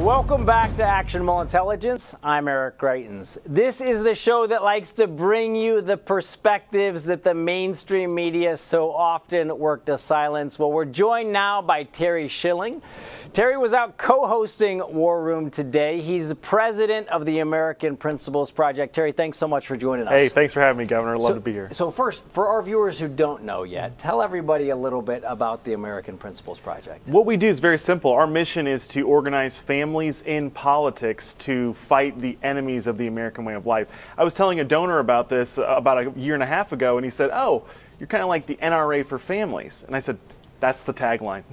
Welcome back to Actionable Intelligence. I'm Eric Greitens. This is the show that likes to bring you the perspectives that the mainstream media so often work to silence. Well, we're joined now by Terry Schilling. Terry was out co-hosting War Room today. He's the president of the American Principles Project. Terry, thanks so much for joining us. Hey, thanks for having me, Governor. Love to be here. So first, for our viewers who don't know yet, tell everybody a little bit about the American Principles Project. What we do is very simple. Our mission is to organize families in politics to fight the enemies of the American way of life. I was telling a donor about this about a year and a half ago, and he said, "Oh, you're kind of like the NRA for families." And I said, that's the tagline.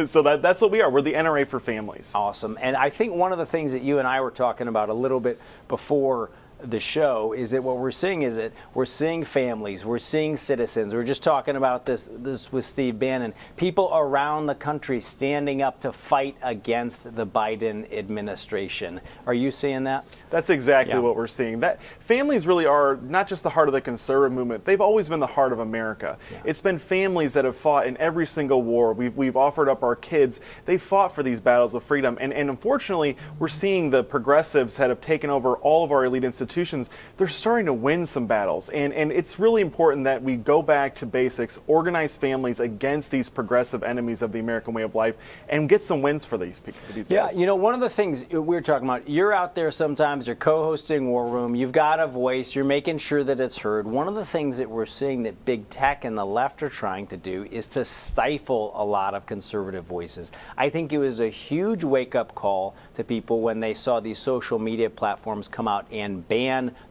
So that's what we are. We're the NRA for families. Awesome. And I think one of the things that you and I were talking about a little bit before the show is that what we're seeing is that we're seeing families, we're seeing citizens. We're just talking about this with Steve Bannon. People around the country standing up to fight against the Biden administration. Are you seeing that? That's exactly what we're seeing. That families really are not just the heart of the conservative movement. They've always been the heart of America. Yeah. It's been families that have fought in every single war. We've offered up our kids. They've fought for these battles of freedom. And unfortunately, we're seeing the progressives that have taken over all of our elite institutions. They're starting to win some battles, and it's really important that we go back to basics, organize families against these progressive enemies of the American way of life, and get some wins for these people. Yeah, you know, one of the things we were talking about, you're out there sometimes, you're co-hosting War Room, you've got a voice, you're making sure that it's heard. One of the things that we're seeing that big tech and the left are trying to do is to stifle a lot of conservative voices. I think it was a huge wake-up call to people when they saw these social media platforms come out and ban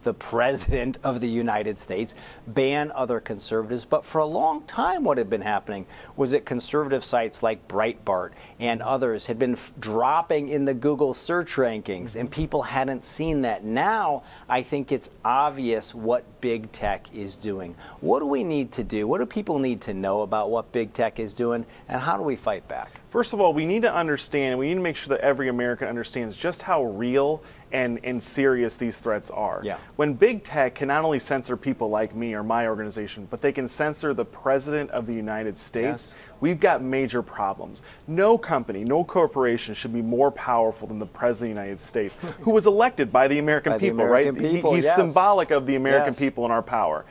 the President of the United States, ban other conservatives. But for a long time, what had been happening was that conservative sites like Breitbart and others had been dropping in the Google search rankings, and people hadn't seen that. Now, I think it's obvious what big tech is doing. What do we need to do? What do people need to know about what big tech is doing, and how do we fight back? First of all, we need to understand, we need to make sure that every American understands just how real and serious these threats are. Yeah. When big tech can not only censor people like me or my organization, but they can censor the President of the United States, we've got major problems. No company, no corporation should be more powerful than the President of the United States, who was elected by the American people, right? He's symbolic of the American people and our power.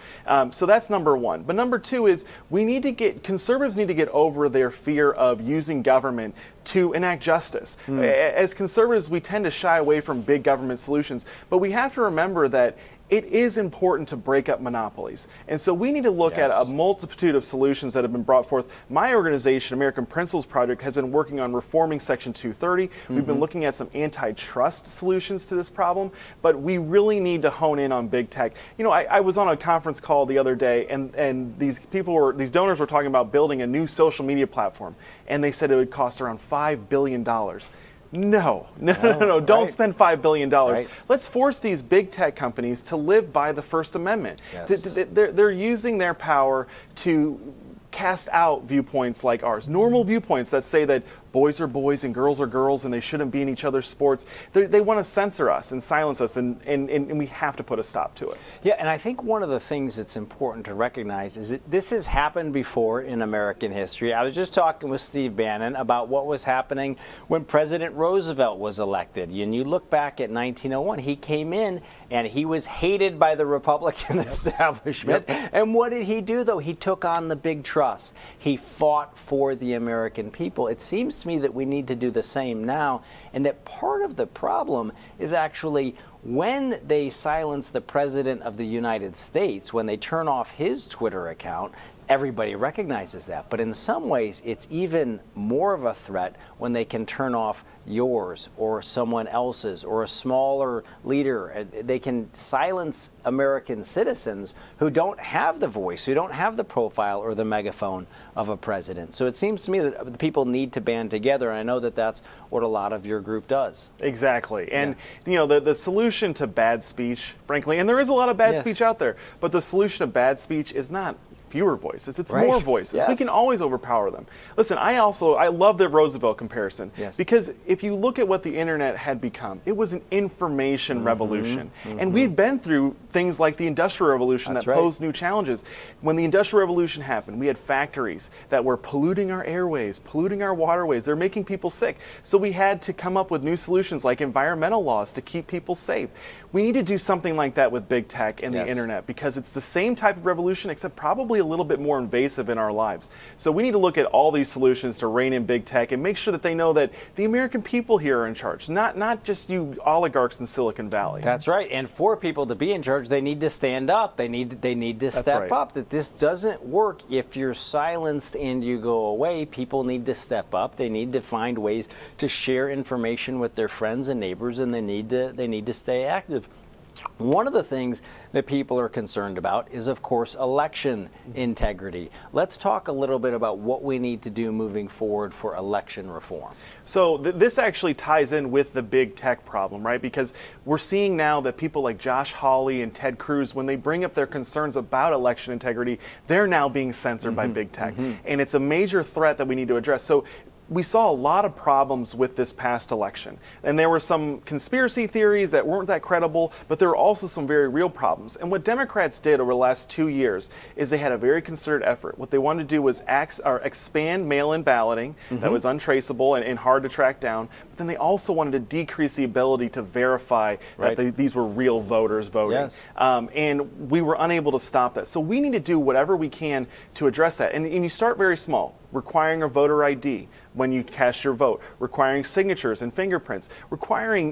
So that's number one. But number two is conservatives need to get over their fear of using government to enact justice. As conservatives, we tend to shy away from big government solutions, but we have to remember that it is important to break up monopolies. And so we need to look at a multitude of solutions that have been brought forth. My organization, American Principles Project, has been working on reforming Section 230. We've been looking at some antitrust solutions to this problem, but we really need to hone in on big tech. You know, I was on a conference call the other day, and these donors were talking about building a new social media platform, and they said it would cost around $5 billion. No, don't spend $5 billion. Let's force these big tech companies to live by the First Amendment. They're using their power to cast out viewpoints like ours, normal viewpoints that say that boys are boys and girls are girls and they shouldn't be in each other's sports. They want to censor us and silence us, and we have to put a stop to it. Yeah, and I think one of the things that's important to recognize is that this has happened before in American history. I was just talking with Steve Bannon about what was happening when President Roosevelt was elected. And you look back at 1901, he came in and he was hated by the Republican establishment. And what did he do, though? He took on the big trust. He fought for the American people. It seems to me that we need to do the same now, and that part of the problem is actually when they silence the President of the United States, when they turn off his Twitter account, everybody recognizes that. But in some ways, it's even more of a threat when they can turn off yours or someone else's or a smaller leader. They can silence American citizens who don't have the voice, who don't have the profile or the megaphone of a president. So it seems to me that the people need to band together, and I know that that's what a lot of your group does. Exactly. And you know, the solution to bad speech, frankly, and there is a lot of bad speech out there, but the solution to bad speech is not fewer voices. It's Right. more voices. Yes. We can always overpower them. Listen, I love the Roosevelt comparison. Yes. Because if you look at what the internet had become, it was an information revolution. And we'd been through things like the Industrial Revolution That's that right. posed new challenges. When the Industrial Revolution happened, we had factories that were polluting our airways, polluting our waterways. They're making people sick. So we had to come up with new solutions like environmental laws to keep people safe. We need to do something like that with big tech and Yes. the internet, because it's the same type of revolution except probably a little bit more invasive in our lives. So we need to look at all these solutions to rein in big tech and make sure that they know that the American people here are in charge, not just you oligarchs in Silicon Valley. That's right. And for people to be in charge, they need to stand up. They need to step right. up. That this doesn't work if you're silenced and you go away. People need to step up. They need to find ways to share information with their friends and neighbors, and they need to stay active. One of the things that people are concerned about is, of course, election integrity. Let's talk a little bit about what we need to do moving forward for election reform. So this actually ties in with the big tech problem, right? Because we're seeing now that people like Josh Hawley and Ted Cruz, when they bring up their concerns about election integrity, they're now being censored by big tech. And it's a major threat that we need to address. So we saw a lot of problems with this past election. And there were some conspiracy theories that weren't that credible, but there were also some very real problems. And what Democrats did over the last 2 years is they had a very concerted effort. What they wanted to do was expand mail-in balloting that was untraceable and hard to track down. But then they also wanted to decrease the ability to verify Right. that these were real voters voting. Yes. And we were unable to stop that. So we need to do whatever we can to address that. And you start very small, requiring a voter ID when you cast your vote, requiring signatures and fingerprints, requiring,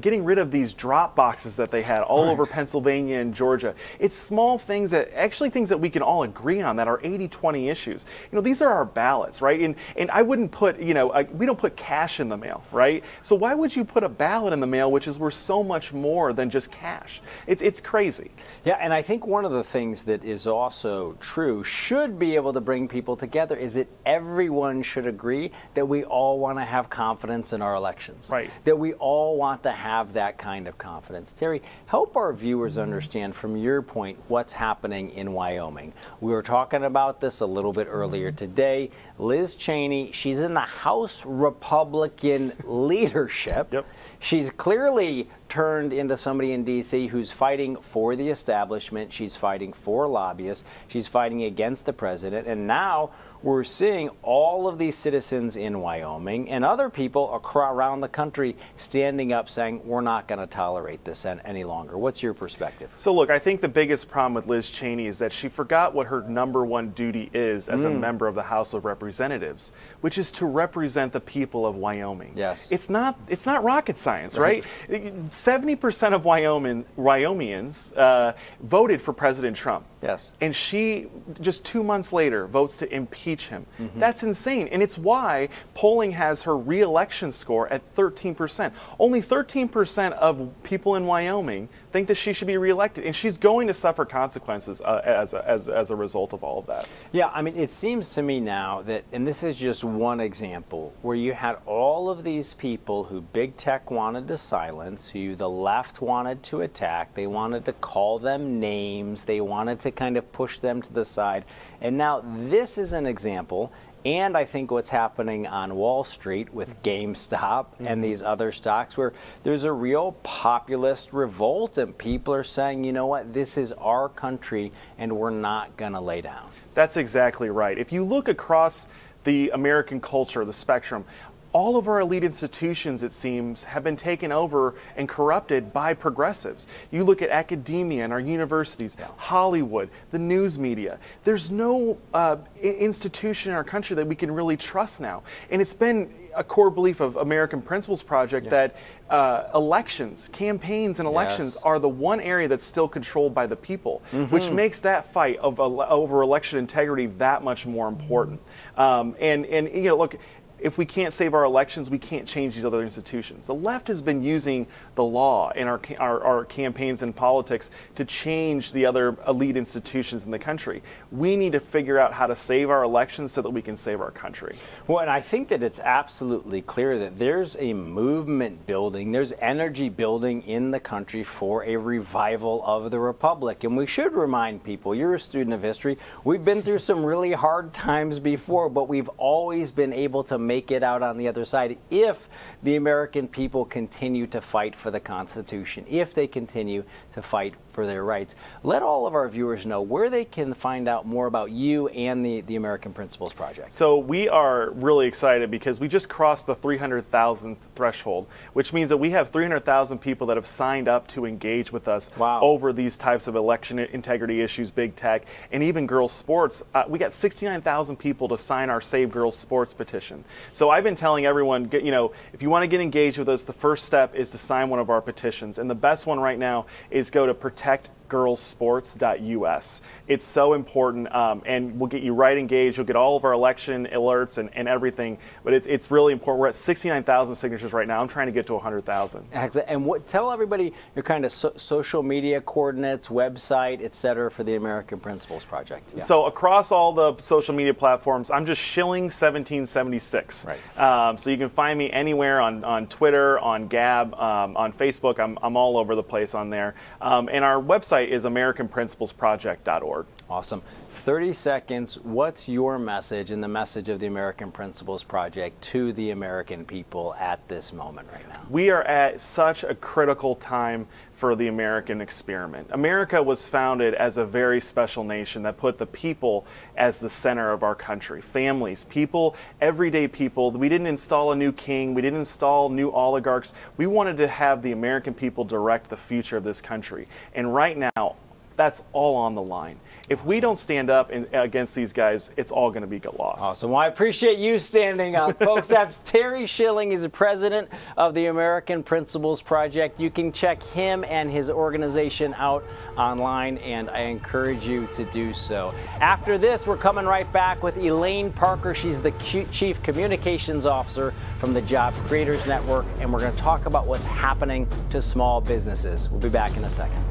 getting rid of these drop boxes that they had all over Pennsylvania and Georgia. It's small things things that we can all agree on that are 80-20 issues. These are our ballots, right? And I wouldn't put, we don't put cash in the mail, right? So why would you put a ballot in the mail, which is worth so much more than just cash? It's crazy. Yeah, and I think one of the things that is also true, should be able to bring people together, is that everyone should agree that we all want to have confidence in our elections. Right. That we all want to have that kind of confidence. Terry, help our viewers understand from your point what's happening in Wyoming. We were talking about this a little bit earlier today. Liz Cheney, she's in the House Republican leadership. Yep. She's clearly turned into somebody in D.C. who's fighting for the establishment. She's fighting for lobbyists. She's fighting against the president. And now we're seeing all of these citizens in Wyoming and other people around the country standing up saying, we're not going to tolerate this any longer. What's your perspective? So look, I think the biggest problem with Liz Cheney is that she forgot what her #1 duty is as a member of the House of Representatives, which is to represent the people of Wyoming. Yes. It's not rocket science, right? 70% of Wyomingians voted for President Trump. Yes. And she, just 2 months later, votes to impeach him. That's insane. And it's why polling has her re-election score at 13%. Only 13% of people in Wyoming think that she should be reelected. And she's going to suffer consequences as a result of all of that. Yeah, I mean, it seems to me now that, and this is just one example, where you had all of these people who big tech wanted to silence, who the left wanted to attack, they wanted to call them names, they wanted to kind of push them to the side. And now this is an example, and I think what's happening on Wall Street with GameStop and these other stocks, where there's a real populist revolt and people are saying, you know what, this is our country and we're not going to lay down. That's exactly right. If you look across the American culture, the spectrum, all of our elite institutions, it seems, have been taken over and corrupted by progressives. You look at academia and our universities, Hollywood, the news media. There's no institution in our country that we can really trust now. And it's been a core belief of American Principles Project that elections, campaigns and elections are the one area that's still controlled by the people, which makes that fight over election integrity that much more important. And look, if we can't save our elections, we can't change these other institutions. The left has been using the law in our campaigns and politics to change the other elite institutions in the country. We need to figure out how to save our elections so that we can save our country. Well, and I think that it's absolutely clear that there's a movement building, there's energy building in the country for a revival of the republic. And we should remind people, you're a student of history, we've been through some really hard times before, but we've always been able to make it out on the other side if the American people continue to fight for the Constitution, if they continue to fight for their rights. Let all of our viewers know where they can find out more about you and the American Principles Project. So we are really excited because we just crossed the 300,000th threshold, which means that we have 300,000 people that have signed up to engage with us over these types of election integrity issues, big tech, and even girls' sports. We got 69,000 people to sign our Save Girls Sports petition. So I've been telling everyone, you know, if you want to get engaged with us, the first step is to sign one of our petitions. And the best one right now is go to protectgirlsports.us. It's so important, and we'll get you right engaged. You'll get all of our election alerts and everything, but it's really important. We're at 69,000 signatures right now. I'm trying to get to 100,000. And tell everybody your kind of social media coordinates, website, etc. for the American Principles Project. Yeah. So across all the social media platforms, I'm just Schilling 1776. Right. So you can find me anywhere on Twitter, on Gab, on Facebook. I'm all over the place on there. And our website is AmericanPrinciplesProject.org. Awesome. 30 seconds. What's your message and the message of the American Principles Project to the American people at this moment right now? We are at such a critical time for the American experiment. America was founded as a very special nation that put the people as the center of our country. Families, people, everyday people. We didn't install a new king. We didn't install new oligarchs. We wanted to have the American people direct the future of this country. And right now, that's all on the line. If we don't stand up against these guys, it's all going to be lost. Awesome. Well, I appreciate you standing up, folks. That's Terry Schilling. He's the president of the American Principles Project. You can check him and his organization out online, and I encourage you to do so. After this, we're coming right back with Elaine Parker. She's the Chief Communications Officer from the Job Creators Network, and we're going to talk about what's happening to small businesses. We'll be back in a second.